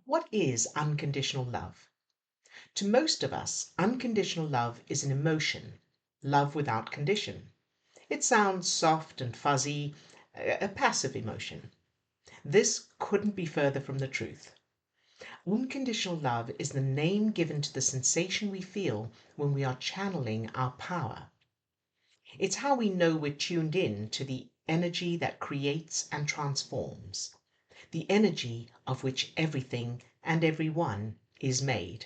What is unconditional love? To most of us, unconditional love is an emotion, love without condition. It sounds soft and fuzzy, a passive emotion. This couldn't be further from the truth. Unconditional love is the name given to the sensation we feel when we are channeling our power. It's how we know we're tuned in to the energy that creates and transforms, the energy of which everything and everyone is made.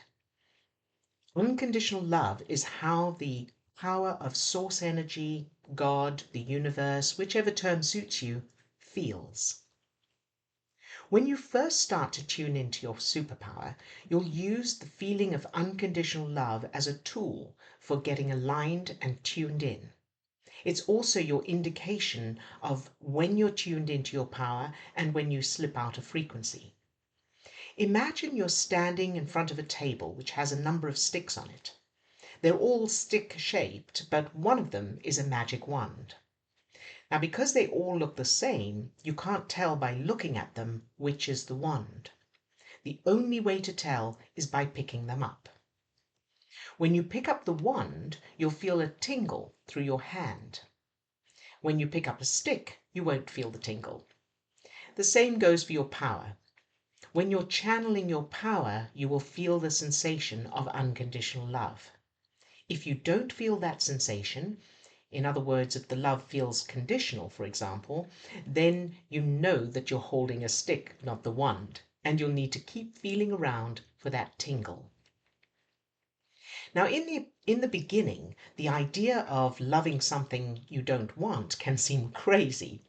Unconditional love is how the power of source energy, God, the universe, whichever term suits you, feels. When you first start to tune into your superpower, you'll use the feeling of unconditional love as a tool for getting aligned and tuned in. It's also your indication of when you're tuned into your power and when you slip out of frequency. Imagine you're standing in front of a table which has a number of sticks on it. They're all stick shaped, but one of them is a magic wand. Now, because they all look the same, you can't tell by looking at them which is the wand. The only way to tell is by picking them up. When you pick up the wand, you'll feel a tingle through your hand. When you pick up a stick, you won't feel the tingle. The same goes for your power. When you're channeling your power, you will feel the sensation of unconditional love. If you don't feel that sensation, in other words, if the love feels conditional, for example, then you know that you're holding a stick, not the wand, and you'll need to keep feeling around for that tingle. Now, in the beginning, the idea of loving something you don't want can seem crazy.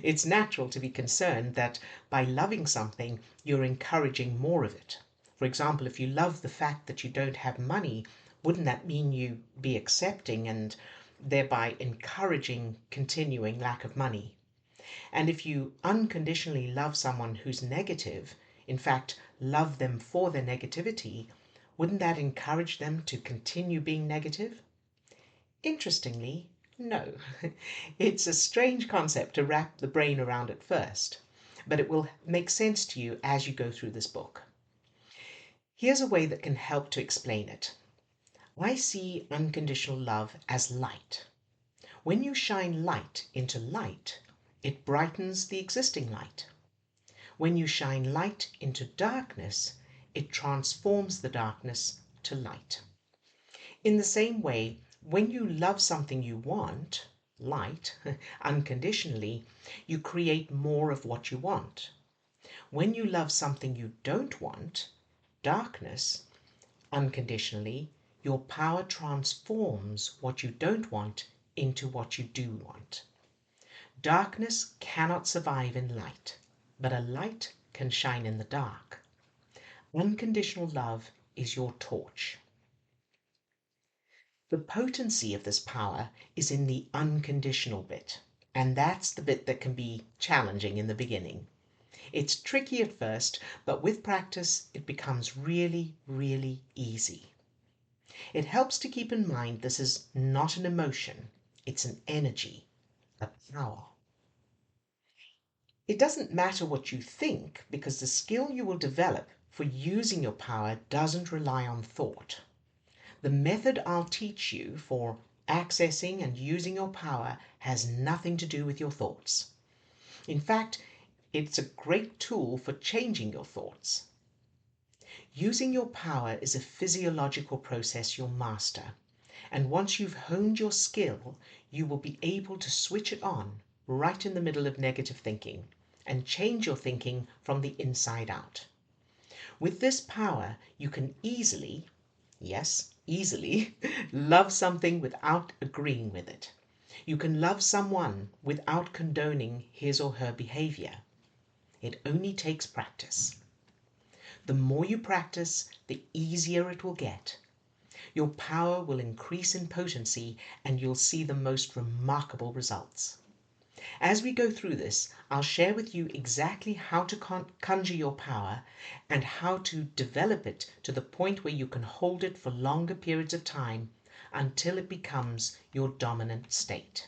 It's natural to be concerned that by loving something, you're encouraging more of it. For example, if you love the fact that you don't have money, wouldn't that mean you be accepting and thereby encouraging continuing lack of money? And if you unconditionally love someone who's negative, in fact, love them for their negativity, wouldn't that encourage them to continue being negative? Interestingly, no. It's a strange concept to wrap the brain around at first, but it will make sense to you as you go through this book. Here's a way that can help to explain it. I see unconditional love as light. When you shine light into light, it brightens the existing light. When you shine light into darkness, it transforms the darkness to light. In the same way, when you love something you want, light, unconditionally, you create more of what you want. When you love something you don't want, darkness, unconditionally, your power transforms what you don't want into what you do want. Darkness cannot survive in light, but a light can shine in the dark. Unconditional love is your torch. The potency of this power is in the unconditional bit, and that's the bit that can be challenging in the beginning. It's tricky at first, but with practice, it becomes really, really easy. It helps to keep in mind this is not an emotion, it's an energy, a power. It doesn't matter what you think because the skill you will develop for using your power doesn't rely on thought. The method I'll teach you for accessing and using your power has nothing to do with your thoughts. In fact, it's a great tool for changing your thoughts. Using your power is a physiological process you'll master, and once you've honed your skill, you will be able to switch it on right in the middle of negative thinking and change your thinking from the inside out. With this power, you can easily, yes, easily, love something without agreeing with it. You can love someone without condoning his or her behavior. It only takes practice. The more you practice, the easier it will get. Your power will increase in potency and you'll see the most remarkable results. As we go through this, I'll share with you exactly how to conjure your power and how to develop it to the point where you can hold it for longer periods of time until it becomes your dominant state.